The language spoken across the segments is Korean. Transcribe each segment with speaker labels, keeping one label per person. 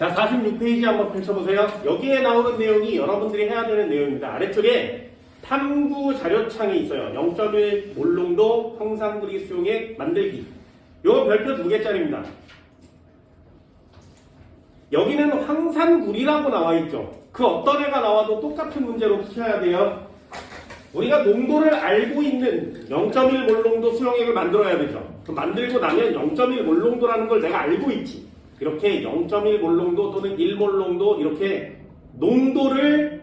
Speaker 1: 자, 46페이지 한번 펼쳐보세요. 여기에 나오는 내용이 여러분들이 해야 되는 내용입니다. 아래쪽에 탐구 자료창이 있어요. 0.1 몰롱도 황산구리 수용액 만들기. 요거 별표 2개짜리입니다. 여기는 황산구리라고 나와 있죠. 그 어떤 애가 나와도 똑같은 문제로 푸셔야 돼요. 우리가 농도를 알고 있는 0.1 몰롱도 수용액을 만들어야 되죠. 그럼 만들고 나면 0.1 몰롱도라는 걸 내가 알고 있지. 이렇게 0.1 몰롱도 또는 1 몰롱도 이렇게 농도를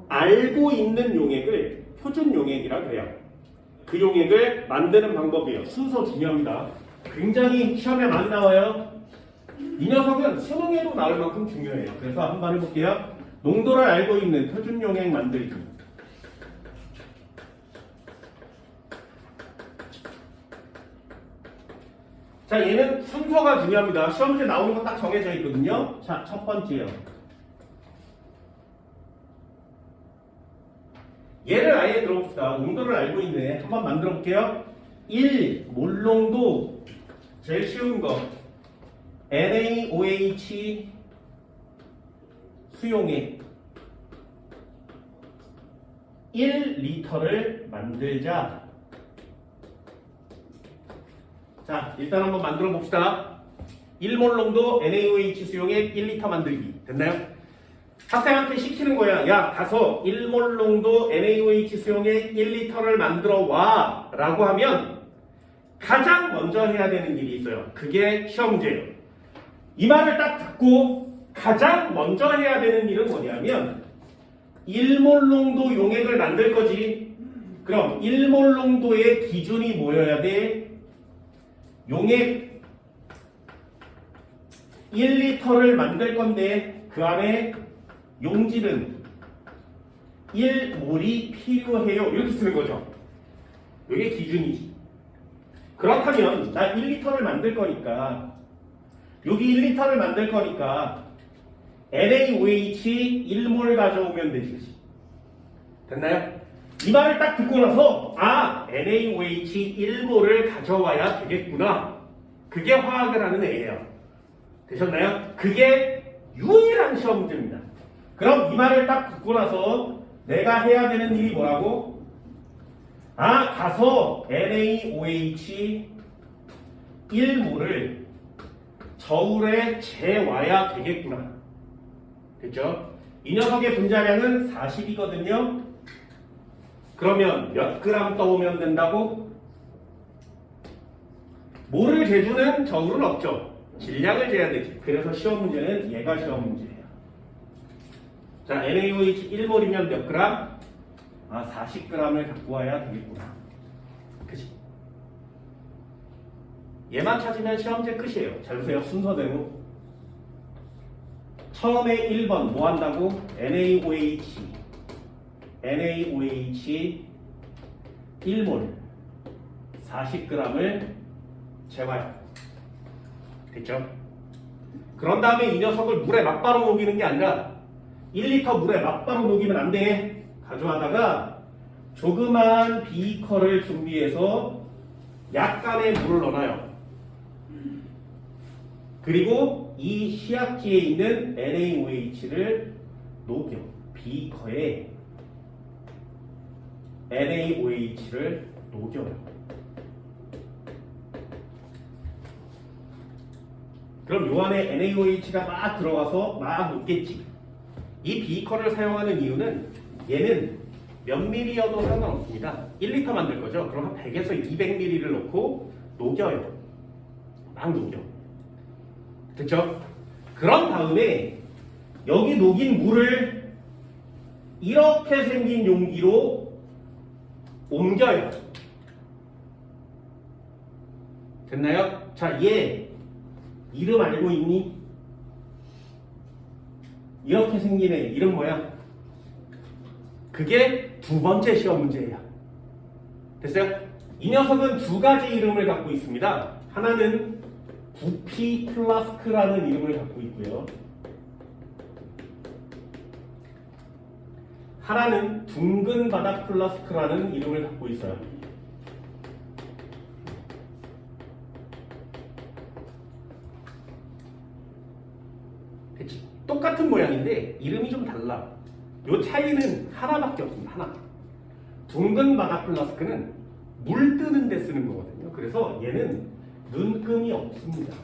Speaker 1: 알고 있는 용액을 표준 용액이라 그래요. 그 용액을 만드는 방법이에요. 순서 중요합니다. 굉장히 시험에 많이 나와요. 이 녀석은 수능에도 나올 만큼 중요해요. 그래서 한번 해볼게요. 농도를 알고 있는 표준 용액 만들기. 자, 얘는 순서가 중요합니다. 시험 문제 나오는 거 딱 정해져 있거든요. 자, 첫 번째요. 얘를 아예 들어봅시다. 농도를 알고 있네. 한번 만들어 볼게요. 1 몰롱도 제일 쉬운 거 NaOH 수용액 1리터를 만들자. 자, 일단 한번 만들어 봅시다. 1몰롱도 NaOH 수용액 1리터 만들기. 됐나요? 학생한테 시키는 거야. 야, 가서 1몰롱도 NaOH 수용액 1리터를 만들어 와 라고 하면 가장 먼저 해야 되는 일이 있어요. 그게 시험 문제예요. 이 말을 딱 듣고 가장 먼저 해야 되는 일은 뭐냐면 1몰롱도 용액을 만들 거지. 그럼 1몰롱도의 기준이 뭐여야 돼? 용액 1리터를 만들 건데 그 안에 용질은 1몰이 필요해요. 이렇게 쓰는 거죠. 이게 기준이지. 그렇다면 나 1리터를 만들 거니까 여기 1리터를 만들 거니까 NaOH 1몰 가져오면 되지. 됐나요? 이 말을 딱 듣고 나서 NaOH 1몰을 가져와야 되겠구나. 그게 화학을 하는 애예요. 되셨나요? 그게 유일한 시험 문제입니다. 그럼 이 말을 딱 듣고 나서 내가 해야 되는 일이 뭐라고? 가서 NaOH 1몰을 저울에 재와야 되겠구나. 됐죠? 이 녀석의 분자량은 40이거든요. 그러면 몇 그램 떠오면 된다고? 몰을 재주는 저울은 없죠. 질량을 재야 되지. 그래서 시험 문제는 얘가 시험 문제예요. 자, NaOH 1몰이면 몇 그램? 40g을 갖고 와야 되겠구나. 그치? 얘만 찾으면 시험제 끝이에요. 잘 보세요. 순서대로. 처음에 1번 뭐 한다고? NaOH 1몰 40g을 재와요. 됐죠? 그런 다음에 이 녀석을 물에 막바로 녹이는 게 아니라 1리터 물에 막바로 녹이면 안 돼. 가져와다가 조그만 비커를 준비해서 약간의 물을 넣어놔요. 그리고 이 시약지에 있는 NaOH를 녹여. 비커에 NaOH를 녹여요. 그럼 요 안에 NaOH가 막 들어가서 막 녹겠지. 이 비커를 사용하는 이유는 얘는 몇 밀리여도 상관없습니다. 1리터 만들 거죠. 그럼 한 100에서 200ml를 넣고 녹여요. 막 녹여. 됐죠? 그런 다음에 여기 녹인 물을 이렇게 생긴 용기로 옮겨요. 됐나요? 자, 얘 이름 알고 있니? 이렇게 생긴 애 이름 뭐야? 그게 두 번째 시험 문제예요. 됐어요? 이 녀석은 두 가지 이름을 갖고 있습니다. 하나는 부피 플라스크라는 이름을 갖고 있고요. 하나는 둥근 바닥 플라스크라는 이름을 갖고 있어요. 됐지? 똑같은 모양인데 이름이 좀 달라. 요 차이는 하나밖에 없습니다. 하나. 둥근 바닥 플라스크는 물 뜨는 데 쓰는 거거든요. 그래서 얘는 눈금이 없습니다.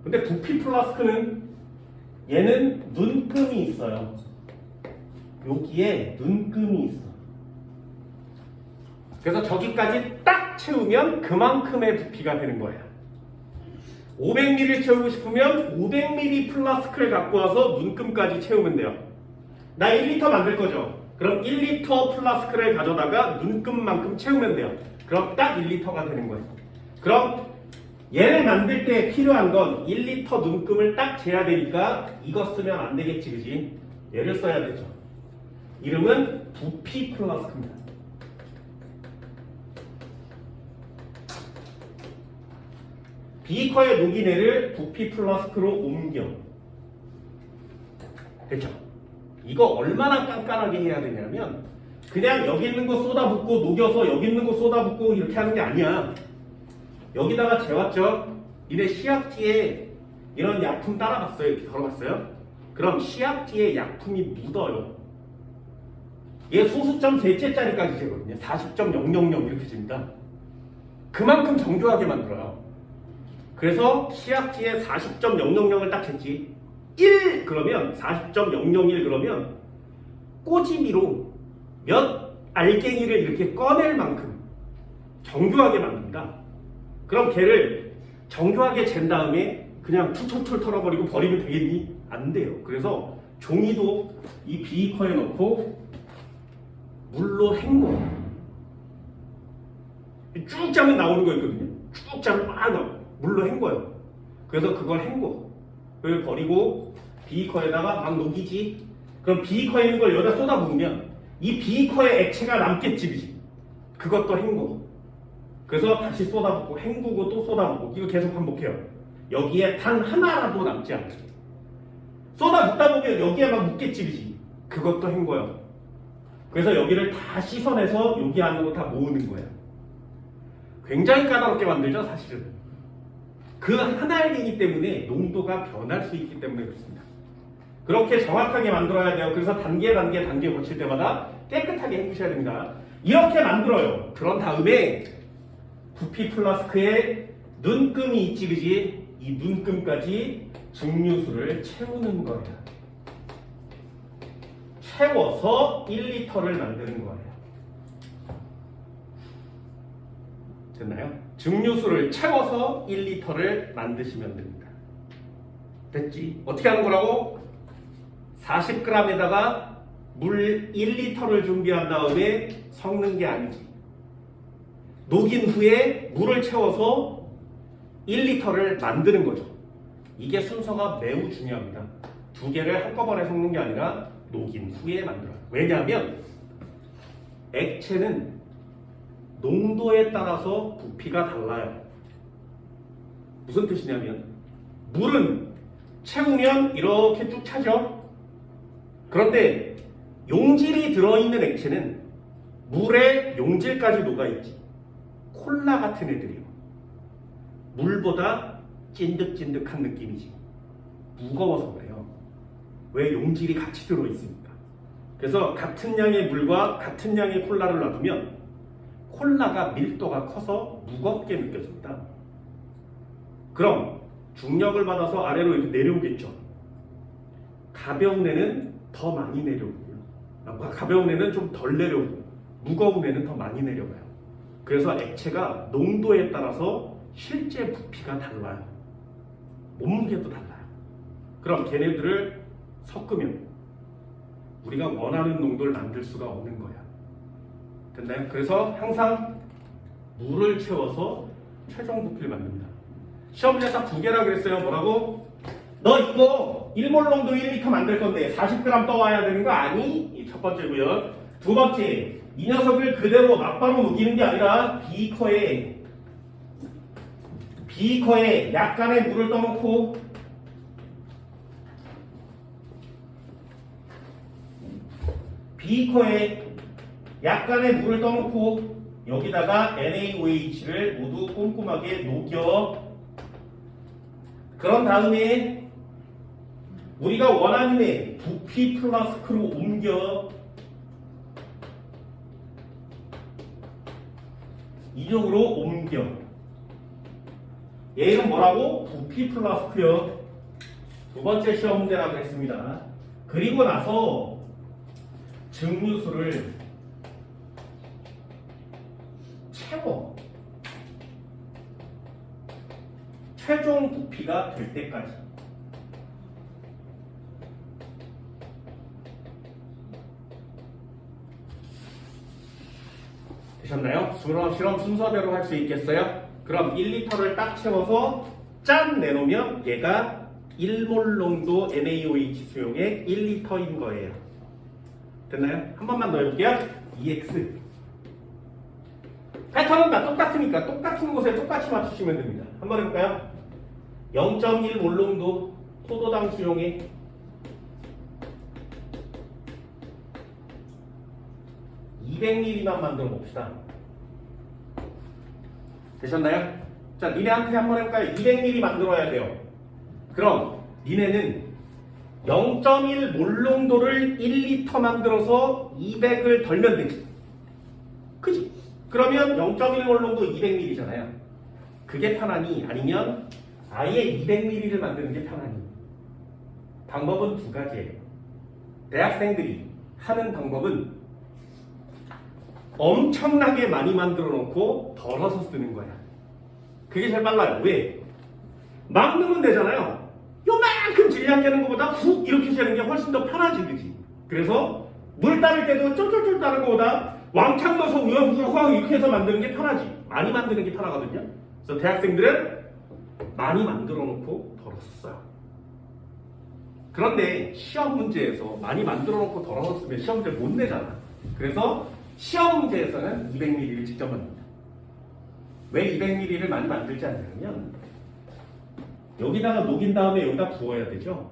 Speaker 1: 근데 부피 플라스크는 얘는 눈금이 있어요. 여기에 눈금이 있어. 그래서 저기까지 딱 채우면 그만큼의 부피가 되는 거예요. 500ml 채우고 싶으면 500ml 플라스크를 갖고 와서 눈금까지 채우면 돼요. 나 1리터 만들 거죠? 그럼 1리터 플라스크를 가져다가 눈금만큼 채우면 돼요. 그럼 딱 1리터가 되는 거예요. 그럼 얘를 만들 때 필요한 건 1리터 눈금을 딱 재야 되니까 이거 쓰면 안 되겠지, 그지? 얘를 써야 되죠. 이름은 부피 플라스크입니다. 비커에 녹인 애를 부피 플라스크로 옮겨. 됐죠? 이거 얼마나 깐깐하게 해야 되냐면 그냥 여기 있는 거 쏟아붓고 녹여서 여기 있는 거 쏟아붓고 이렇게 하는 게 아니야. 여기다가 재웠죠? 이내 시약지에 이런 약품 따라갔어요. 이렇게 걸어갔어요. 그럼 시약지에 약품이 묻어요. 얘 소수점 셋째짜리까지 재거든요. 40.000 이렇게 잽니다. 그만큼 정교하게 만들어요. 그래서 시약지에 40.000을 딱 쟀지. 1 그러면 40.001 그러면 꼬집이로 몇 알갱이를 이렇게 꺼낼 만큼 정교하게 만듭니다. 그럼 걔를 정교하게 잰 다음에 그냥 툴툴툴 털어버리고 버리면 되겠니? 안 돼요. 그래서 종이도 이 비커에 넣고 물로 헹궈. 쭉 짜면 나오는 거 있거든요. 쭉 짜면 막 나와요. 물로 헹궈요. 그래서 그걸 헹궈. 그걸 버리고 비커에다가 막 녹이지. 그럼 비커에 있는 걸 여기다 쏟아부으면 이 비커에 액체가 남겠지, 그지? 그것도 헹궈. 그래서 다시 쏟아붓고 헹구고 또 쏟아붓고 이거 계속 반복해요. 여기에 단 하나라도 남지 않게. 쏟아붓다 보면 여기에 막 묻겠지, 그지? 그것도 헹궈요. 그래서 여기를 다 씻어내서 여기 안으로 다 모으는 거예요. 굉장히 까다롭게 만들죠, 사실은. 그 한 알갱이 때문에 농도가 변할 수 있기 때문에 그렇습니다. 그렇게 정확하게 만들어야 돼요. 그래서 단계 거칠 때마다 깨끗하게 해주셔야 됩니다. 이렇게 만들어요. 그런 다음에 부피 플라스크에 눈금이 있지, 그지? 이 눈금까지 증류수를 채우는 거예요. 채워서 1리터를 만드는 거예요. 됐나요? 증류수를 채워서 1리터를 만드시면 됩니다. 됐지? 어떻게 하는 거라고? 40g에다가 물 1리터를 준비한 다음에 섞는 게 아니지. 녹인 후에 물을 채워서 1리터를 만드는 거죠. 이게 순서가 매우 중요합니다. 두 개를 한꺼번에 섞는 게 아니라 녹인 후에 만들어요. 왜냐하면 액체는 농도에 따라서 부피가 달라요. 무슨 뜻이냐면 물은 채우면 이렇게 쭉 차죠. 그런데 용질이 들어있는 액체는 물에 용질까지 녹아있지. 콜라 같은 애들이요. 물보다 찐득찐득한 느낌이지. 무거워서 그래요. 왜? 용질이 같이 들어있으니까. 그래서 같은 양의 물과 같은 양의 콜라를 놔두면 콜라가 밀도가 커서 무겁게 느껴집니다. 그럼 중력을 받아서 아래로 이렇게 내려오겠죠. 가벼운 애는 더 많이 내려오고요. 가벼운 애는 좀 덜 내려오고 무거운 애는 더 많이 내려가요. 그래서 액체가 농도에 따라서 실제 부피가 달라요. 몸무게도 달라요. 그럼 걔네들을 섞으면 우리가 원하는 농도를 만들 수가 없는 거야. 됐나요? 그래서 항상 물을 채워서 최종 부피를 만듭니다. 시험 문제 딱 두 개라 그랬어요. 뭐라고? 너 이거 1몰 농도 1리터 만들 건데 40g 떠와야 되는 거 아니? 이 첫 번째고요. 두 번째, 이 녀석을 그대로 막바로 녹이는 게 아니라 비커에 약간의 물을 떠놓고 비커에 약간의 물을 떠놓고 여기다가 NaOH를 모두 꼼꼼하게 녹여. 그런 다음에 우리가 원하는 애 부피 플라스크로 옮겨. 이쪽으로 옮겨. 얘는 뭐라고? 부피 플라스크요. 두 번째 시험 문제라고 했습니다. 그리고 나서 증류수를 채워. 최종 부피가 될 때까지. 되셨나요? 실험 순서대로 할 수 있겠어요? 그럼 1리터를 딱 채워서 짠 내놓으면 얘가 1몰 농도 NaOH 수용의 1리터인 거예요. 됐나요? 한 번만 더 해볼게요. EX. 패턴은 다 똑같으니까 똑같은 곳에 똑같이 맞추시면 됩니다. 한번 해볼까요? 0.1몰 농도 포도당 수용의 200ml만 만들어 봅시다. 되셨나요? 자, 니네한테 한번 해볼까요? 200ml 만들어야 돼요. 그럼 니네는 0.1몰 농도를 1리터 만들어서 200을 덜면 되지. 그지? 그러면 0.1몰 농도 200ml잖아요. 그게 편하니 아니면 아예 200ml를 만드는 게 편하니. 방법은 두 가지예요. 대학생들이 하는 방법은 엄청나게 많이 만들어 놓고 덜어서 쓰는 거야. 그게 제일 빨라요. 왜? 막 넣으면 되잖아요. 요만큼 질량 재는 것보다 훅 이렇게 재는 게 훨씬 더 편하지, 그지? 그래서 물 따를 때도 쫄쫄쫄 따는 것보다 왕창 넣어서 우왕우왕 이렇게 해서 만드는 게 편하지. 많이 만드는 게 편하거든요. 그래서 대학생들은 많이 만들어 놓고 덜어서 써요. 그런데 시험 문제에서 많이 만들어 놓고 덜어서 쓰면 시험 문제 못 내잖아. 그래서 시험 문제에서는 200ml를 직접 만듭니다. 왜 200ml를 많이 만들지 않냐면 여기다가 녹인 다음에 여기다 부어야 되죠.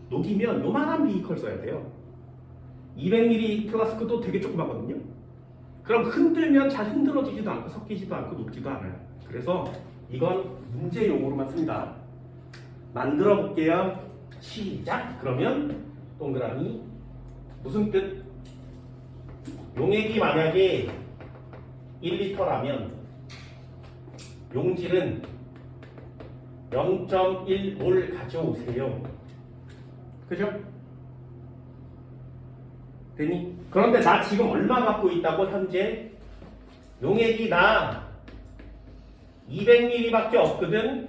Speaker 1: 녹이면 요만한 비이컬 써야 돼요. 200ml 플라스크도 되게 조그마거든요. 그럼 흔들면 잘 흔들어지지도 않고 섞이지도 않고 녹지도 않아요. 그래서 이건 문제용으로만 씁니다. 만들어 볼게요. 시작! 그러면 동그라미 무슨 뜻? 용액이 만약에 1리터라면 용질은 0.1몰 가져오세요. 그죠? 되니? 그런데 나 지금 얼마 갖고 있다고 현재? 용액이 나 200ml밖에 없거든?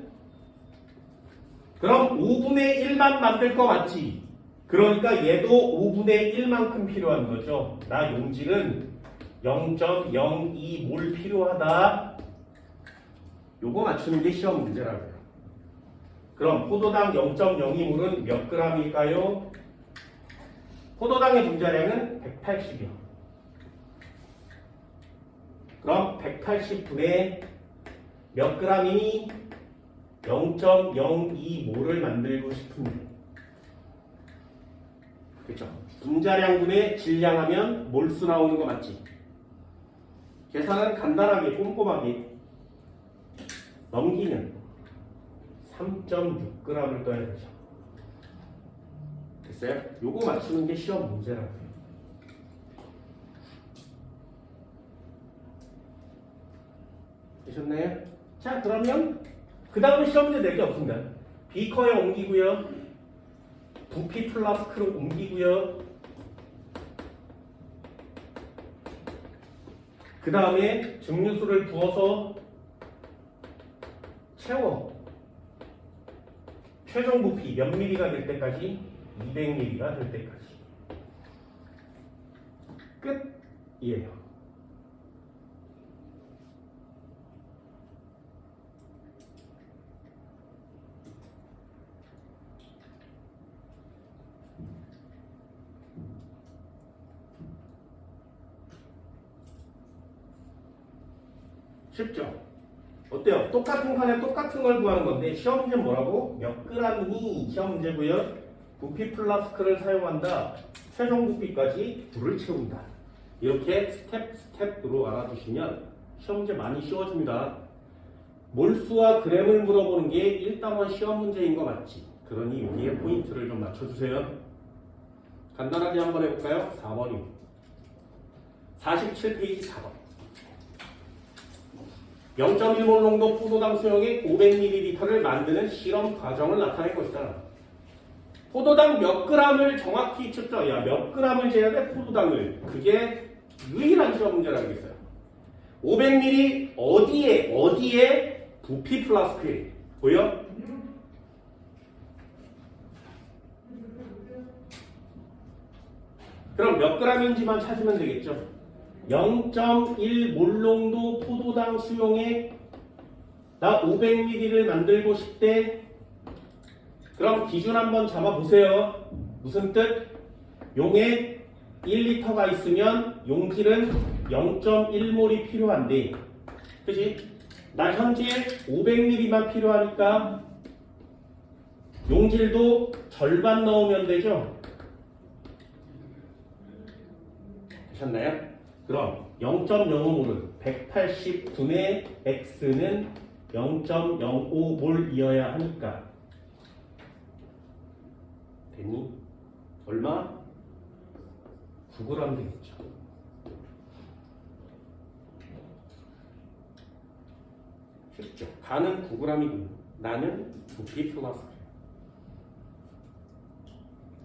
Speaker 1: 그럼 5분의 1만 만들 거 맞지? 그러니까 얘도 5분의 1만큼 필요한 거죠. 나 용질은 0.02몰 필요하다. 요거 맞추는 게 시험 문제라고요. 그럼 포도당 0.02몰은 몇 g일까요? 포도당의 분자량은 180이요. 그럼 180분의 몇 g이니? 0.02몰을 만들고 싶은데. 그렇죠? 분자량분의 질량하면 몰수 나오는 거 맞지? 계산은 간단하게 꼼꼼하게 넘기면 3.6g을 떠야 되죠. 됐어요? 요거 맞추는 게 시험 문제라고요. 되셨나요? 자, 그러면 그 다음에 시험 문제 낼 게 없습니다. 비커에 옮기고요. 부피 플라스크로 옮기고요. 그 다음에 증류수를 부어서 채워. 최종 부피 몇 미리가 될 때까지? 200ml가 될 때까지. 끝이에요. 쉽죠? 어때요? 똑같은 칸에 똑같은 걸 구하는 건데 시험 문제는 뭐라고? 몇 g이니 시험 문제고요. 부피 플라스크를 사용한다. 최종 부피까지 불을 채운다. 이렇게 스텝으로 알아두시면 시험 문제 많이 쉬워집니다. 몰수와 그램을 물어보는 게 1단원 시험 문제인 거 맞지? 그러니 여기에 포인트를 좀 맞춰주세요. 간단하게 한번 해볼까요? 4번입니다. 47페이지 4번. 0.1몰 농도 포도당 수용액 500ml를 만드는 실험 과정을 나타낼 것이다. 포도당 몇 g을 정확히 측정, 몇 g을 재야 돼? 포도당을. 그게 유일한 시험 문제라고 했어요. 500ml 어디에? 부피 플라스크에. 보여? 그럼 몇 g인지만 찾으면 되겠죠. 0.1몰 농도 포도당 수용액 나 500ml를 만들고 싶대. 그럼 기준 한번 잡아보세요. 무슨 뜻? 용액 1리터가 있으면 용질은 0.1몰이 필요한데, 그치? 나 현재 500ml만 필요하니까 용질도 절반 넣으면 되죠? 되셨나요? 그럼 0.05몰은 180분의 x는 0.05몰이어야 하니까 됐니? 얼마? 9g 되겠죠. 쉽죠? 가는 9g이고 나는 부피 플러스.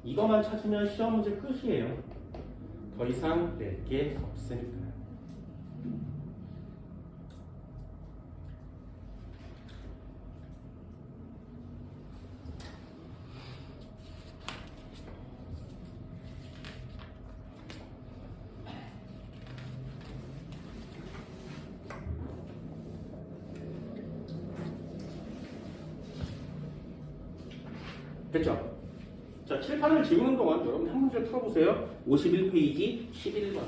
Speaker 1: 이거만 찾으면 시험 문제 끝이에요. 더 이상 낼 게 없으니까. 됐죠? 자, 칠판을 지우는 동안 여러분 한 문제 풀어보세요. 51페이지 11번.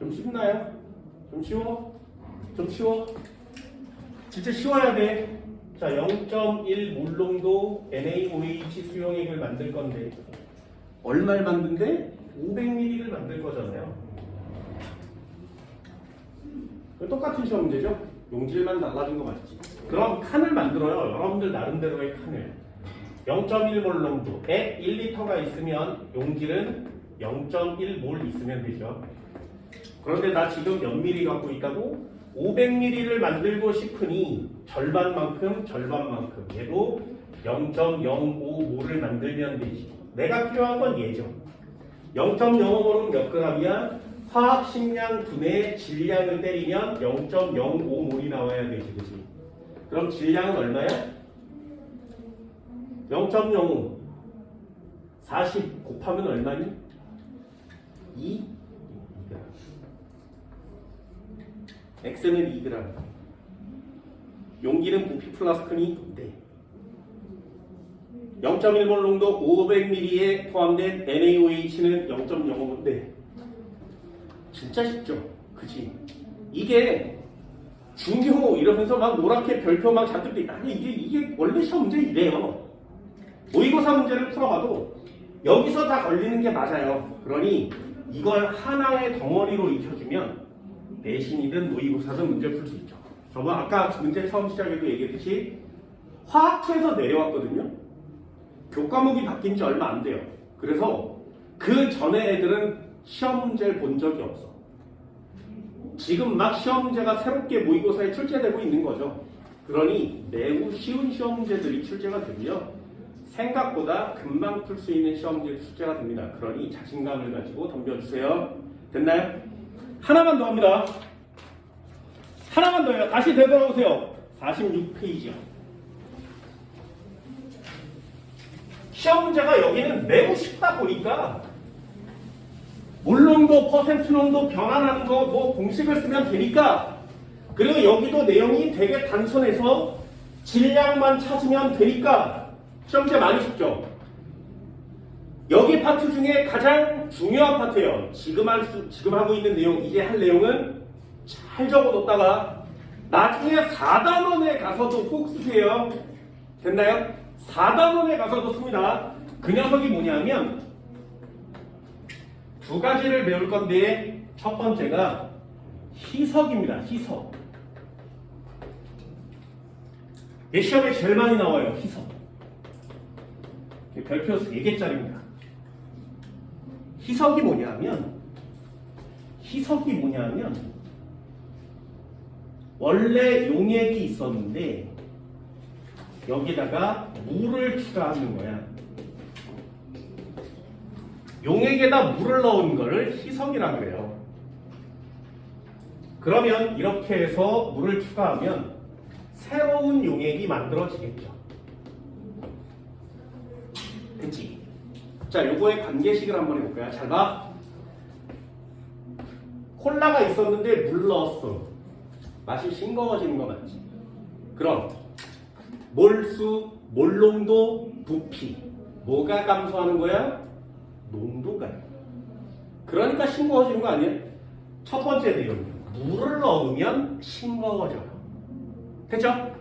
Speaker 1: 좀 쉽나요? 좀 쉬워? 좀 쉬워? 진짜 쉬워야 돼. 자, 0.1몰 농도 NaOH 수용액을 만들 건데 얼마를 만든대? 500ml를 만들 거잖아요. 똑같은 시험 문제죠? 용질만 달라진 거 맞지? 그럼 칸을 만들어요. 여러분들 나름대로의 칸을. 0.1몰 농도에 1리터가 있으면 용질은 0.1몰 있으면 되죠. 그런데 나 지금 몇 미리 갖고 있다고? 500ml를 만들고 싶으니 절반만큼 얘도 0.05몰을 만들면 되지. 내가 필요한 건 얘죠. 0.05몰은 몇 g이야? 화학 식량 분의 질량을 때리면 0.05몰이 나와야 되지, 그치? 그럼 질량은 얼마야? 0.05 40 곱하면 얼마니? 2 X는 2g. 용기는 부피 플라스크니 네. 0.1몰 농도 500ml에 포함된 NaOH는 0.05인데 진짜 쉽죠? 그치? 이게 중교 이러면서 막 노랗게 별표 막 잔뜩 돼. 아니 이게 원래 시험 문제 이래요. 모의고사 문제를 풀어봐도 여기서 다 걸리는 게 맞아요. 그러니 이걸 하나의 덩어리로 익혀주면 내신이든 모의고사든 문제 풀 수 있죠. 저번 아까 문제 처음 시작에도 얘기했듯이 화학처에서 내려왔거든요. 교과목이 바뀐 지 얼마 안 돼요. 그래서 그 전에 애들은 시험 문제를 본 적이 없어. 지금 막 시험 문제가 새롭게 모의고사에 출제되고 있는 거죠. 그러니 매우 쉬운 시험 문제들이 출제가 되고요. 생각보다 금방 풀 수 있는 시험 문제도 출제가 됩니다. 그러니 자신감을 가지고 덤벼주세요. 됐나요? 하나만 더 합니다. 하나만 더요. 다시 되돌아오세요. 46페이지요. 시험 문제가 여기는 매우 쉽다 보니까 몰롱도 퍼센트론도 변환하는 거 뭐 공식을 쓰면 되니까, 그리고 여기도 내용이 되게 단순해서 질량만 찾으면 되니까 시험 문제 많이 쉽죠. 여기 파트 중에 가장 중요한 파트예요. 지금 하고 있는 내용, 이제 할 내용은 잘 적어뒀다가 나중에 4단원에 가서도 꼭 쓰세요. 됐나요? 4단원에 가서도 씁니다. 그 녀석이 뭐냐면 두 가지를 배울 건데, 첫 번째가 희석입니다. 희석. 이 시험에 제일 많이 나와요. 희석. 별표 3개짜리입니다. 희석이 뭐냐면 원래 용액이 있었는데 여기다가 물을 추가하는 거야. 용액에다 물을 넣은 거를 희석이라고 그래요. 그러면 이렇게 해서 물을 추가하면 새로운 용액이 만들어지겠죠. 그치? 자, 요거의 관계식을 한번 해볼까요? 잘 봐. 콜라가 있었는데 물 넣었어. 맛이 싱거워지는 거 맞지? 그럼 몰수, 몰농도, 부피, 뭐가 감소하는 거야? 농도가. 그러니까 싱거워지는 거 아니에요? 첫 번째 내용, 물을 넣으면 싱거워져요. 됐죠?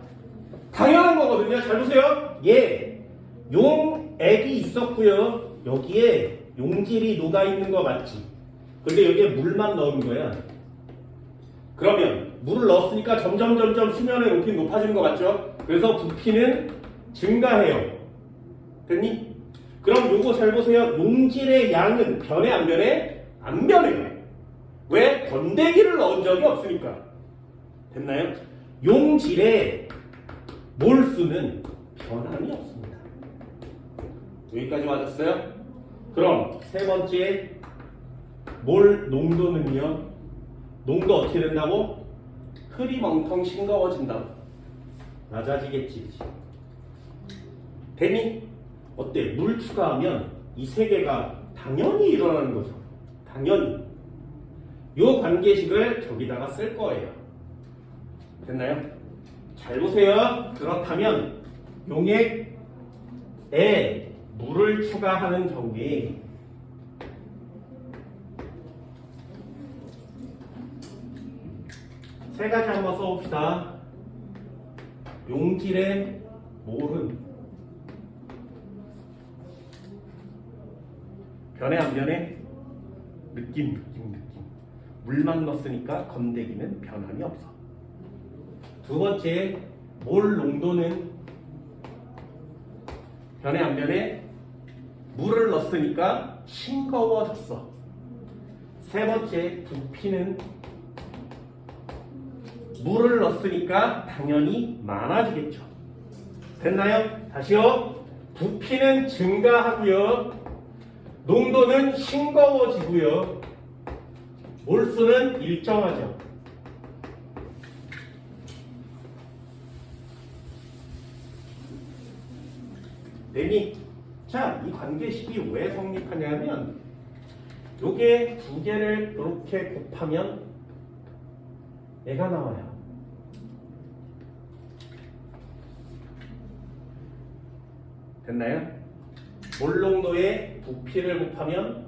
Speaker 1: 당연한 거거든요. 잘 보세요. 용액이 있었고요. 여기에 용질이 녹아있는 거 맞지? 근데 여기에 물만 넣은 거야. 그러면 물을 넣었으니까 점점 수면의 높이는 높아지는 거 맞죠? 그래서 부피는 증가해요. 됐니? 그럼 요거 잘 보세요. 용질의 양은 변해 안 변해? 안 변해요. 왜? 건더기를 넣은 적이 없으니까. 됐나요? 용질의 몰수는 변함이 없습니다. 여기까지 맞았어요? 그럼 세 번째 몰 농도는요. 농도 어떻게 된다고? 흐리멍텅 싱거워진다. 낮아지겠지. 됐니? 어때? 물 추가하면 이 세 개가 당연히 일어나는 거죠. 당연히. 요 관계식을 저기다가 쓸 거예요. 됐나요? 잘 보세요. 그렇다면 용액에 물을 추가하는 경우에 세 가지 한번 써봅시다. 용질의 몰은 변해 안 변해? 느낌. 물만 넣었으니까 건더기는 변함이 없어. 두 번째, 몰 농도는 변해 안 변해? 물을 넣었으니까 싱거워졌어. 세 번째, 부피는 물을 넣었으니까 당연히 많아지겠죠. 됐나요? 다시요. 부피는 증가하고요. 농도는 싱거워지고요. 몰수는 일정하죠. 되니? 자, 이 관계식이 왜 성립하냐면 요게 두 개를 이렇게 곱하면 얘가 나와요. 됐나요? 몰농도의 부피를 곱하면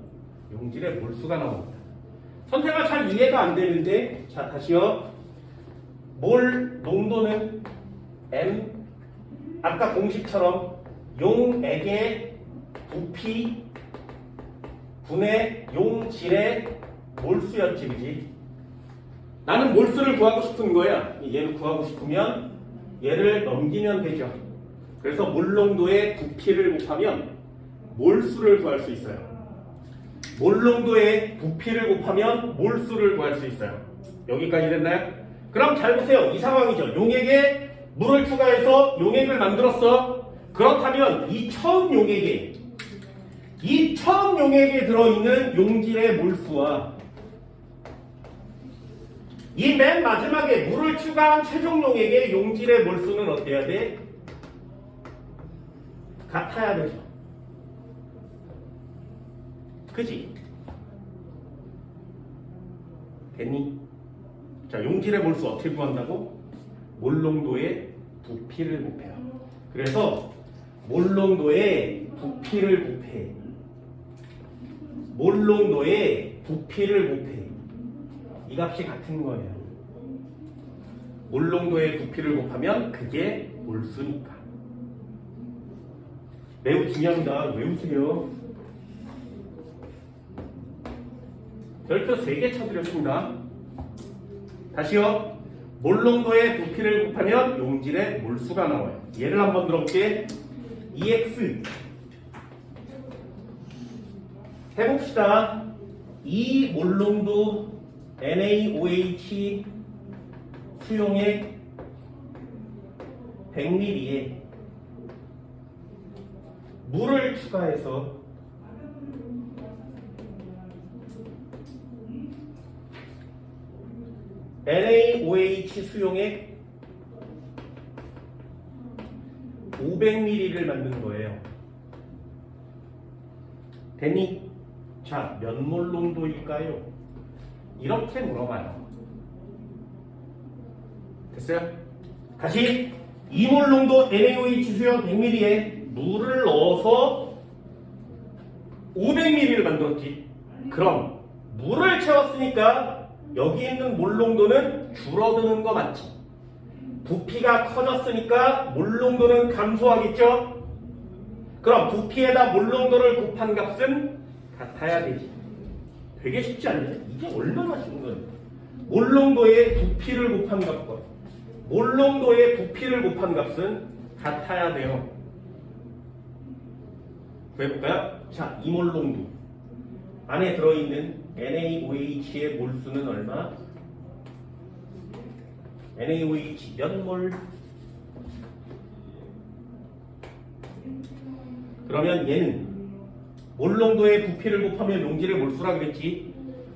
Speaker 1: 용질의 몰수가 나옵니다. 선생가 잘 이해가 안 되는데, 자 다시요. 몰 농도는 M, 아까 공식처럼 용액의 분의 용질의 몰수였지, 그지? 나는 몰수를 구하고 싶은 거야. 얘를 구하고 싶으면 얘를 넘기면 되죠. 그래서 몰농도의 부피를 곱하면 몰수를 구할 수 있어요. 몰농도의 부피를 곱하면 몰수를 구할 수 있어요. 여기까지 됐나요? 그럼 잘 보세요. 이 상황이죠. 용액에 물을 추가해서 용액을 만들었어. 그렇다면 이 처음 용액에 들어있는 용질의 몰수와 이 맨 마지막에 물을 추가한 최종 용액의 용질의 몰수는 어때야 돼? 같아야 되죠. 그지? 됐니? 자, 용질의 몰수 어떻게 구한다고? 몰농도의 부피를 곱해요. 그래서 몰농도의 부피를 곱해. 몰농도의 부피를 곱해. 이 값이 같은 거예요. 몰농도의 부피를 곱하면 그게 몰수니까. 매우 중요합니다. 외우세요. 별표 3개 쳐드렸습니다. 다시요. 몰농도의 부피를 곱하면 용질의 몰수가 나와요. 예를 한번 들어볼게. EX 해봅시다. 이 몰농도 NaOH 수용액 100ml에 물을 추가해서 NaOH 수용액 500ml를 만든 거예요. 됐니? 자, 몇 몰 농도일까요? 이렇게 물어봐요. 됐어요? 다시 2몰 농도 NaOH 수용 100ml에 물을 넣어서 500ml를 만들었지. 그럼 물을 채웠으니까 여기 있는 몰 농도는 줄어드는 거 맞지? 부피가 커졌으니까 몰 농도는 감소하겠죠? 그럼 부피에다 몰 농도를 곱한 값은 같아야 되지. 되게 쉽지 않냐? 이게 얼마나 쉬운 거야? 몰 농도의 부피를 곱한 값과 몰 농도의 부피를 곱한 값은 같아야 돼요. 구해볼까요? 자, 2몰 농도 안에 들어있는 NaOH의 몰수는 얼마? NaOH 몇 몰? 그러면 얘는 몰 농도의 부피를 곱하면 용질의 몰수라 그랬지.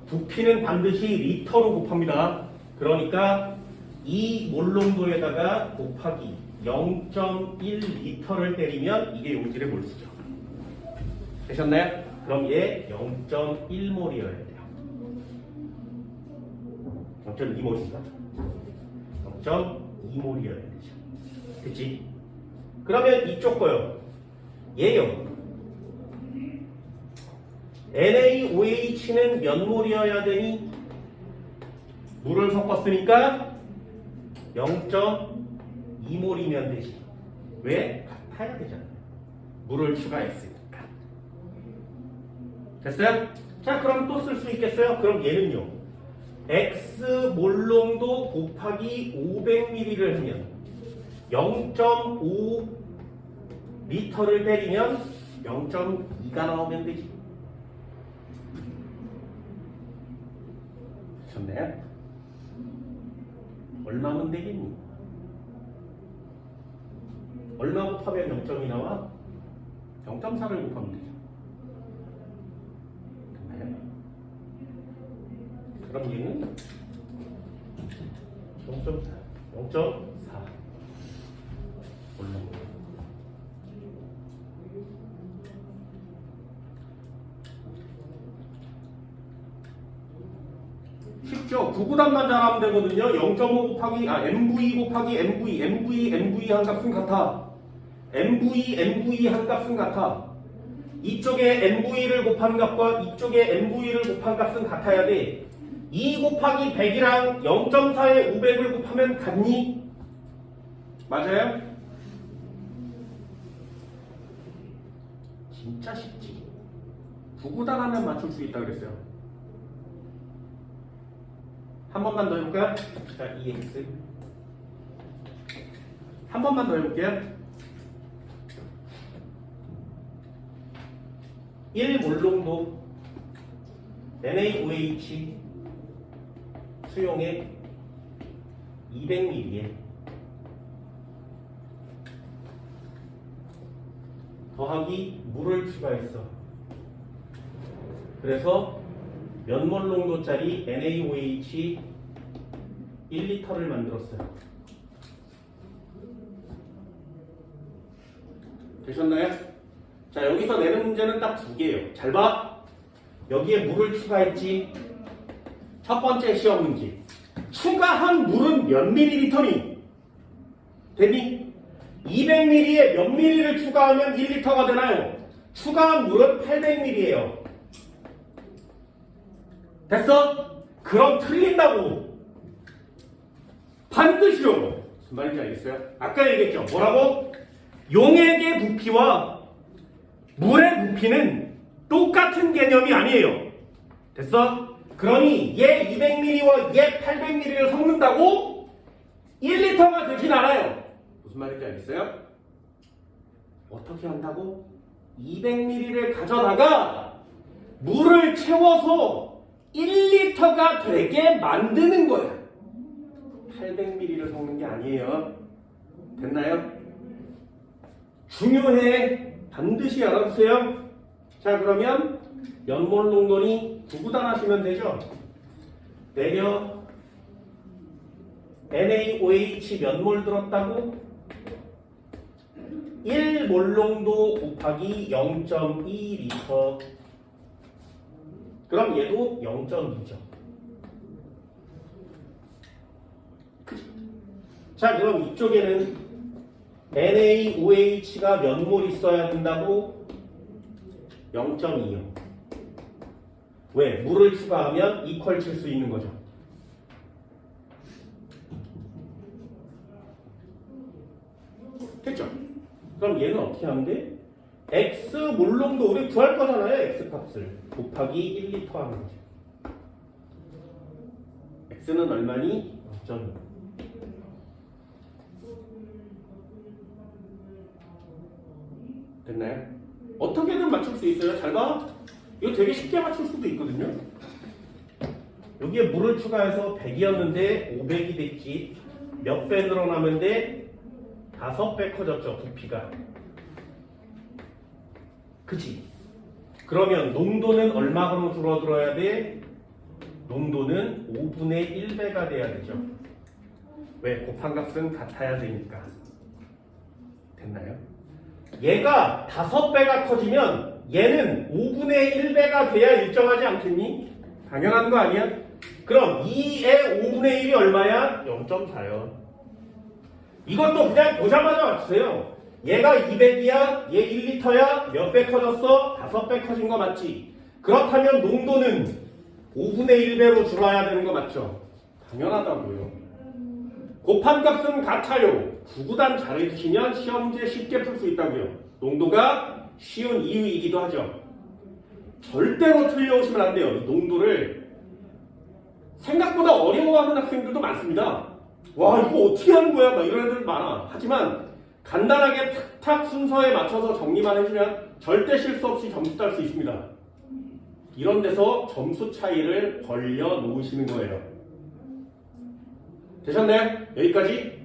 Speaker 1: 부피는 반드시 리터로 곱합니다. 그러니까 이 몰 농도에다가 곱하기 0.1리터를 때리면 이게 용질의 몰수죠. 되셨나요? 그럼 얘 0.1몰이어야 돼요. 0.2몰인가? 0.2몰이어야 되죠. 그치? 그러면 이쪽 거요. 얘요. NaOH는 몇 몰이어야 되니? 물을 섞었으니까 0.2몰이면 되지. 왜? 같아야 되잖아요. 물을 추가했으니까. 됐어요? 자, 그럼 또 쓸 수 있겠어요? 그럼 얘는요. X 몰농도 곱하기 500ml를 하면 0.5리터를 때리면 0.2가 나오면 되지. 좋네. 얼마면 되겠니? 얼마 곱하면 0.2 나와? 0.4를 곱하면 되죠. 그럼 얘는 0.4 올라오고 쉽죠? 구구단만 잘하면 되거든요. 0.5 곱하기 MV 곱하기 MV 한 값은 같아. MV 한 값은 같아. 이쪽에 MV를 곱한 값과 이쪽에 MV를 곱한 값은 같아야 돼. 2 곱하기 100이랑 0.4에 500을 곱하면 같니? 맞아요? 진짜 쉽지. 구구단하면 맞출 수 있다 그랬어요. 한 번만 더 해볼까요? 자, EX. 한 번만 더 해볼게요. 1몰롱도 NaOH 수용액 200ml에 더하기 물을 추가했어. 그래서 몇 몰 농도짜리 NaOH 1리터를 만들었어요. 되셨나요? 자, 여기서 내는 문제는 딱 두 개예요. 잘 봐. 여기에 물을 추가했지. 첫 번째 시험 문제. 추가한 물은 몇 밀리리터니? 됐니? 200ml에 몇 ml를 추가하면 1리터가 되나요? 추가한 물은 800ml예요. 됐어? 그럼 틀린다고. 반드시요. 무슨 말인지 알겠어요? 아까 얘기했죠. 뭐라고? 용액의 부피와 물의 부피는 똑같은 개념이 아니에요. 됐어? 그러니 얘 200ml와 얘 800ml를 섞는다고 1리터가 되진 않아요. 무슨 말인지 알겠어요? 어떻게 한다고? 200ml를 가져다가 물을 채워서 1리터가 되게 만드는 거야. 800ml를 섞는 게 아니에요. 됐나요? 중요해. 반드시 알아두세요. 자, 그러면 연몰 농도니 구구단 하시면 되죠. 내려 NaOH 몇 몰 들었다고? 1몰 농도 곱하기 0.2리터. 그럼 얘도 0.2죠. 자, 그럼 이쪽에는 NaOH가 몇 몰 있어야 된다고? 0.2요. 왜? 물을 추가하면 이퀄 칠 수 있는 거죠. 됐죠? 그럼 얘는 어떻게 하면 돼? X 몰롱도 우리 구할 거잖아요. X 값을 곱하기 1리터 하는 거죠. X는 얼마니? 0.2. 됐나요? 어떻게든 맞출 수 있어요. 잘 봐. 이거 되게 쉽게 맞출 수도 있거든요. 여기에 물을 추가해서 100이었는데 500이 됐지. 몇 배 늘어나면 돼? 5배 커졌죠. 부피가. 그치? 그러면 농도는 얼마로 줄어들어야 돼? 농도는 5분의 1배가 돼야 되죠. 왜? 곱한 값은 같아야 되니까. 됐나요? 얘가 5배가 커지면 얘는 5분의 1배가 돼야 일정하지 않겠니? 당연한 거 아니야? 그럼 2의 5분의 1이 얼마야? 0.4요. 이것도 그냥 보자마자 맞추세요. 얘가 200이야? 얘 1리터야? 몇 배 커졌어? 5배 커진 거 맞지? 그렇다면 농도는 5분의 1배로 줄어야 되는 거 맞죠? 당연하다고요. 곱한 값은 같아요. 구구단 잘해주시면 시험 문제 쉽게 풀 수 있다고요. 농도가 쉬운 이유이기도 하죠. 절대로 틀려오시면 안 돼요. 이 농도를 생각보다 어려워하는 학생들도 많습니다. 와, 이거 어떻게 하는 거야? 막 이런 애들 많아. 하지만 간단하게 탁탁 순서에 맞춰서 정리만 해주면 절대 실수 없이 점수 딸 수 있습니다. 이런 데서 점수 차이를 벌려 놓으시는 거예요. 되셨나요? 여기까지?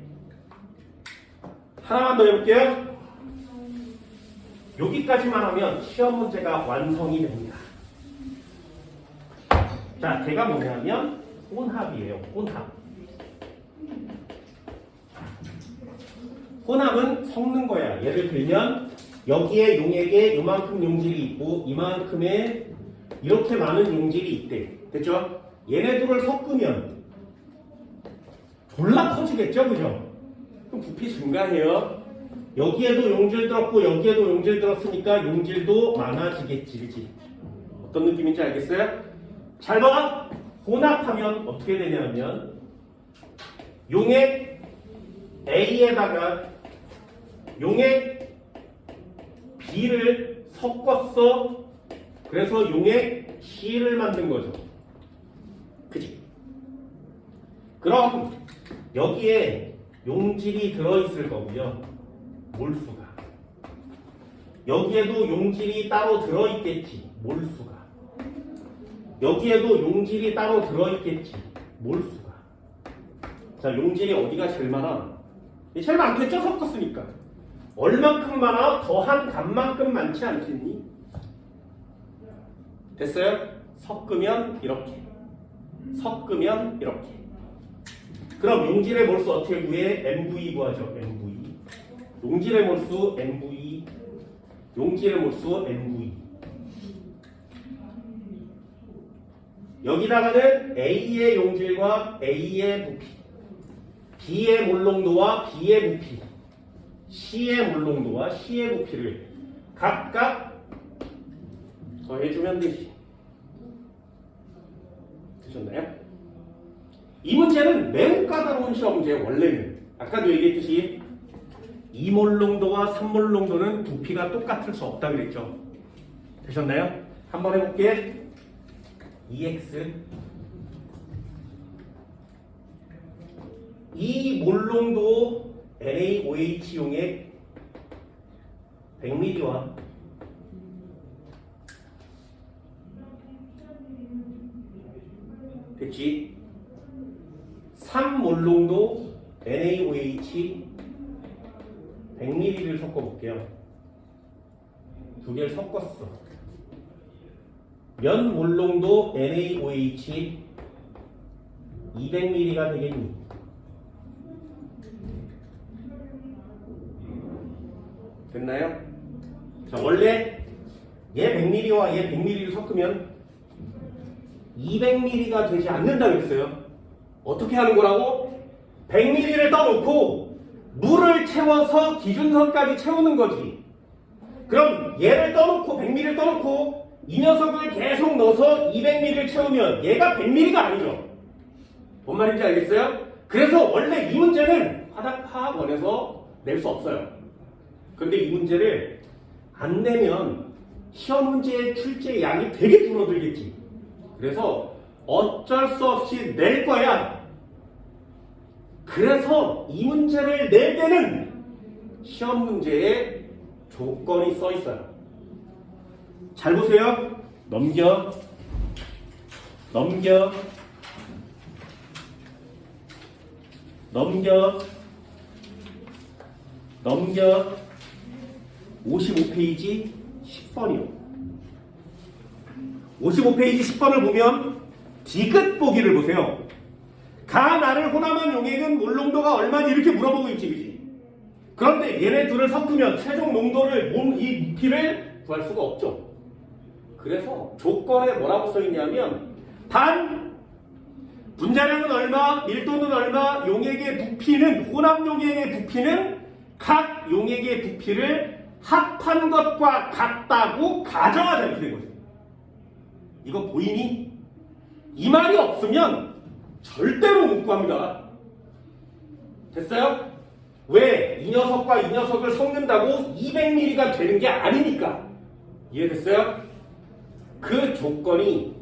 Speaker 1: 하나만 더 해볼게요. 여기까지만 하면 시험 문제가 완성이 됩니다. 자, 걔가 뭐냐면 혼합이에요. 혼합. 혼합은 섞는 거야. 예를 들면 여기에 용액에 이만큼 용질이 있고 이만큼의 이렇게 많은 용질이 있대. 됐죠? 얘네들을 섞으면 졸라 커지겠죠? 그죠? 그럼 부피 증가해요. 여기에도 용질 들었고 여기에도 용질 들었으니까 용질도 많아지겠지. 그치? 어떤 느낌인지 알겠어요? 잘 봐! 혼합하면 어떻게 되냐면 용액 A에다가 용액 B를 섞었어. 그래서 용액 C를 만든 거죠. 그지? 그럼 여기에 용질이 들어있을 거고요. 몰수가. 여기에도 용질이 따로 들어있겠지. 몰수가. 여기에도 용질이 따로 들어있겠지. 몰수가. 자, 용질이 어디가 제일 많아? 제일 많겠죠? 섞었으니까. 얼만큼 많아? 더한 값만큼 많지 않겠니? 됐어요? 섞으면 이렇게. 섞으면 이렇게. 그럼 용질의 몰수 어떻게 구해? MV 구하죠. MV. 용질의 몰수 MV. 용질의 몰수 MV. 여기다가는 A의 용질과 A의 부피, B의 몰농도와 B의 부피, C의 몰농도와 C의 부피를 각각 더해주면 되지. 되셨나요? 이 문제는 매우 까다로운 시험 문제. 원래는 아까도 얘기했듯이 2몰 농도와 3몰 농도는 부피가 똑같을 수 없다 그랬죠. 되셨나요? 한번 해볼게. EX 2몰 농도 NaOH 용액 100ml와 됐지? 3몰 농도 NaOH 100ml를 섞어볼게요. 두 개를 섞었어. 몇 몰 농도 NaOH 200ml가 되겠니? 됐나요? 자, 원래 얘 100ml와 얘 100ml를 섞으면 200ml가 되지 않는다 그랬어요. 어떻게 하는 거라고? 100ml를 떠놓고 물을 채워서 기준선까지 채우는 거지. 그럼 얘를 떠놓고 100ml를 떠놓고 이 녀석을 계속 넣어서 200ml를 채우면 얘가 100ml가 아니죠. 뭔 말인지 알겠어요? 그래서 원래 이 문제는 화학원에서 낼 수 없어요. 근데 이 문제를 안 내면 시험 문제의 출제 양이 되게 줄어들겠지. 그래서 어쩔 수 없이 낼 거야. 그래서 이 문제를 낼 때는 시험 문제에 조건이 써 있어요. 잘 보세요. 넘겨. 55페이지 10번이요. 55페이지 10번을 보면 디귿 보기를 보세요. 가 나를 혼합한 용액은 몰 농도가 얼마니 이렇게 물어보고 있지, 그지? 그런데 얘네 둘을 섞으면 최종 농도를 이 부피를 구할 수가 없죠. 그래서 조건에 뭐라고 써있냐면 단 분자량은 얼마, 밀도는 얼마, 용액의 부피는 혼합 용액의 부피는 각 용액의 부피를 합한 것과 같다고 가정하자 이렇게 된 거죠. 이거 보이니? 이 말이 없으면 절대로 못 구합니다. 됐어요? 왜? 이 녀석과 이 녀석을 섞는다고 200ml가 되는 게 아니니까. 이해됐어요? 그 조건이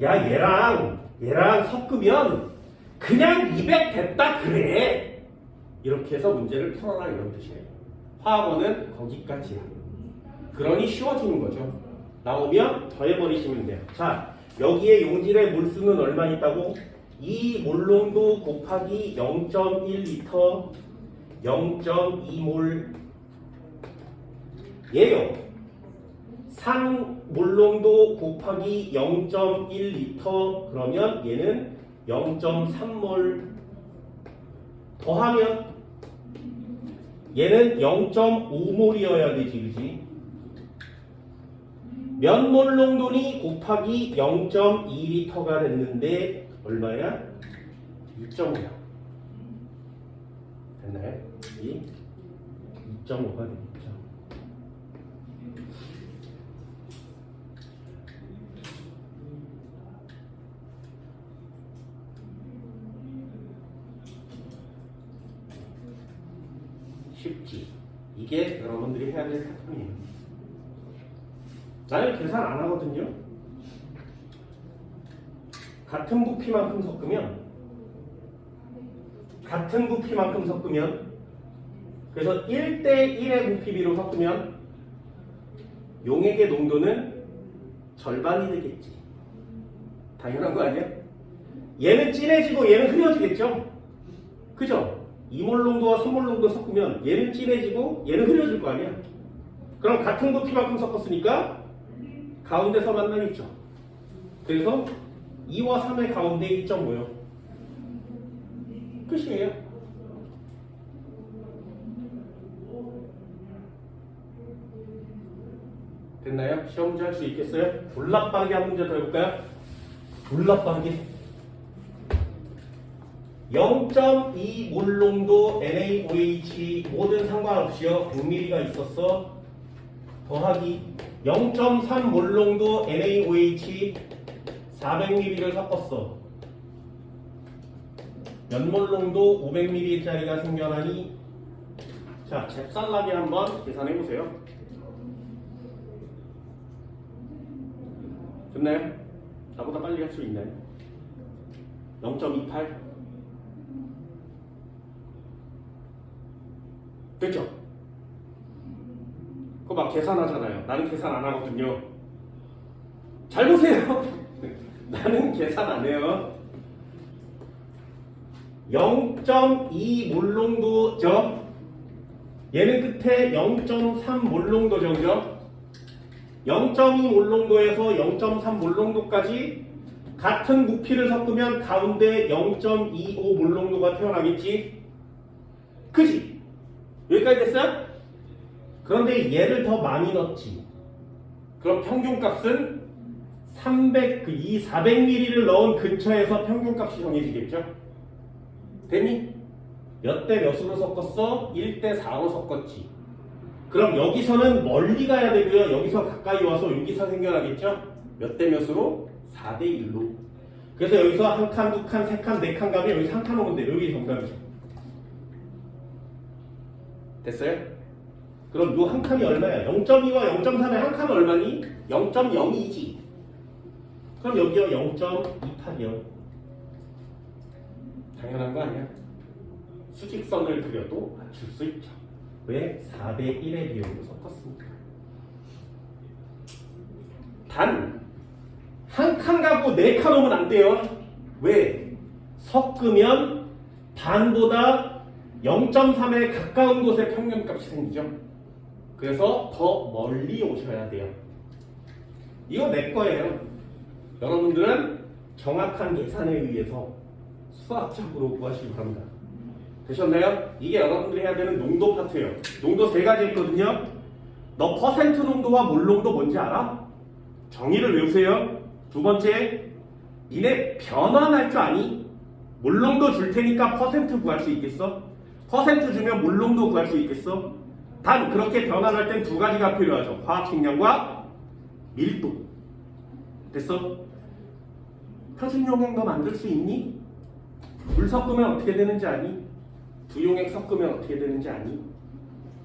Speaker 1: 야 얘랑 섞으면 그냥 200 됐다 그래. 이렇게 해서 문제를 풀어라 이런 뜻이에요. 화학원은 거기까지야. 그러니 쉬워지는 거죠. 나오면 더해버리시면 돼요. 자, 여기에 용질의 몰수는 얼마 있다고? 2몰농도 곱하기 0.1리터 0.2몰 얘요. 3몰농도 곱하기 0.1리터 그러면 얘는 0.3몰 더하면 얘는 0.5몰이어야 되지, 그지? 몇 몰 농도니 곱하기 0.2리터가 됐는데 얼마야? 2.5야. 됐나요? 2.5가 되겠죠. 쉽지. 이게 여러분들이 해야 될 패턴이에요. 나는 계산 안 하거든요. 같은 부피만큼 섞으면 그래서 1대1의 부피비로 섞으면 용액의 농도는 절반이 되겠지. 당연한 거 아니야? 얘는 진해지고 얘는 흐려지겠죠? 그죠? 2몰 농도와 3몰 농도 섞으면 얘는 진해지고 얘는 흐려질 거 아니야? 그럼 같은 부피만큼 섞었으니까 가운데서 만나겠죠? 그래서 2와 3의 가운데 1.5요. 끝이에요. 됐나요? 시험 문제 할 수 있겠어요? 졸라 빠르게 한 문제 더 해볼까요? 졸라 빠르게. 0.2 몰농도 NaOH 뭐든 상관없이요. 100ml가 있었어. 더하기 0.3 몰농도 NaOH 400ml를 섞었어. 연몰농도 500ml짜리가 생겨나니 자, 잽살나게 한번 계산해보세요. 됐나요? 나보다 빨리 할 수 있나요? 0.28 됐죠? 그거 막 계산하잖아요. 나는 계산 안 하거든요. 잘 보세요. 나는 계산 안 해요. 0.2 몰농도죠. 얘는 끝에 0.3 몰농도죠. 그죠? 0.2 몰농도에서 0.3 몰농도까지 같은 부피를 섞으면 가운데 0.25 몰농도가 태어나겠지? 그지? 여기까지 됐어요? 그런데 얘를 더 많이 넣지. 그럼 평균값은 400ml를 넣은 근처에서 평균값이 정해지겠죠? 됐니? 몇 대 몇으로 섞었어? 1대 4로 섞었지. 그럼 여기서는 멀리 가야 되고요. 여기서 가까이 와서 여기서 생겨나겠죠? 몇 대 몇으로? 4대 1로. 그래서 여기서 한 칸, 두 칸, 세 칸, 네 칸 가면 여기서 한 칸 오면 돼. 여기 정답이죠. 됐어요? 그럼 요 한 칸이 얼마야? 0.2와 0.3의 한 칸은 얼마니? 0.02지. 그럼 여기요 0.28이요. 당연한 거 아니야? 수직선을 그려도 맞출 수 있죠. 왜? 4대 1의 비율로 섞었습니까? 단, 한 칸 가고 네 칸 오면 안 돼요. 왜? 섞으면 반보다 0.3에 가까운 곳에 평균값이 생기죠. 그래서 더 멀리 오셔야 돼요. 이거 내 거예요. 여러분들은 정확한 계산에 의해서 수학적으로 구하시기 바랍니다. 되셨나요? 이게 여러분들이 해야 되는 농도 파트예요. 농도 세 가지 있거든요. 너 퍼센트 농도와 몰 농도 뭔지 알아? 정의를 외우세요. 두 번째, 니네 변환할 줄 아니? 몰 농도 줄 테니까 퍼센트 구할 수 있겠어? 퍼센트 주면 몰 농도 구할 수 있겠어? 단 그렇게 변환할 땐 두 가지가 필요하죠. 화학 식량과 밀도. 됐어? 표준용액 너 만들 수 있니? 물 섞으면 어떻게 되는지 아니? 두용액 섞으면 어떻게 되는지 아니?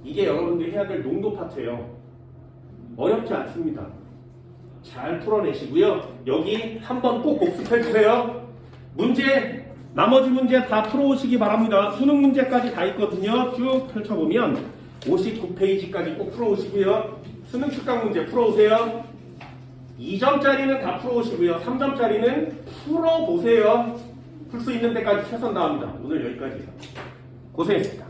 Speaker 1: 이게 여러분들이 해야 될 농도 파트예요. 어렵지 않습니다. 잘 풀어내시고요. 여기 한번 꼭 복습해주세요. 문제, 나머지 문제 다 풀어오시기 바랍니다. 수능 문제까지 다 있거든요. 쭉 펼쳐보면 59페이지까지 꼭 풀어오시고요. 수능 특강 문제 풀어오세요. 2점짜리는 다 풀어오시고요. 3점짜리는 풀어보세요. 풀 수 있는 데까지 최선 다합니다. 오늘 여기까지예요. 고생했습니다.